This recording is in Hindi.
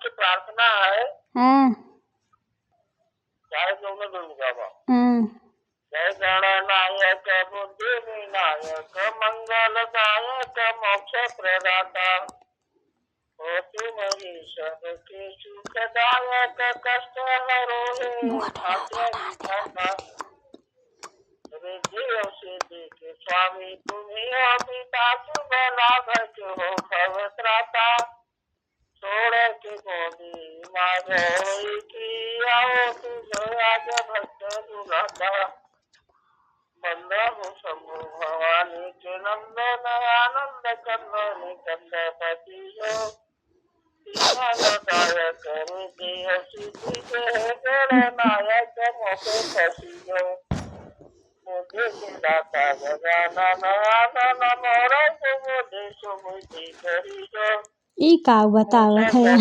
से प्रार्थना है चाहे दोनों लोग बाबा जय गणनायक बुद्धि विनायक मंगलदायक मोक्ष प्रदाता होती मेरी सबके सुखदायक कष्ट हरो हे रिद्धियों सिद्धि के स्वामी तुम्ही हो पिता शुभ लाभ हो भवत्राता छोड़ के गोदी माधोई की आओ तुझो आज भक्त दुलाता बंदो शंभु भवानी के नंदन आनंद कंदन कंदपति हो दायक हृदय सिद्धि के गणनायक मोके फसियो मुझे दाता गजानन आनन मोर मुझे सुमुति करियो ई का बताओ है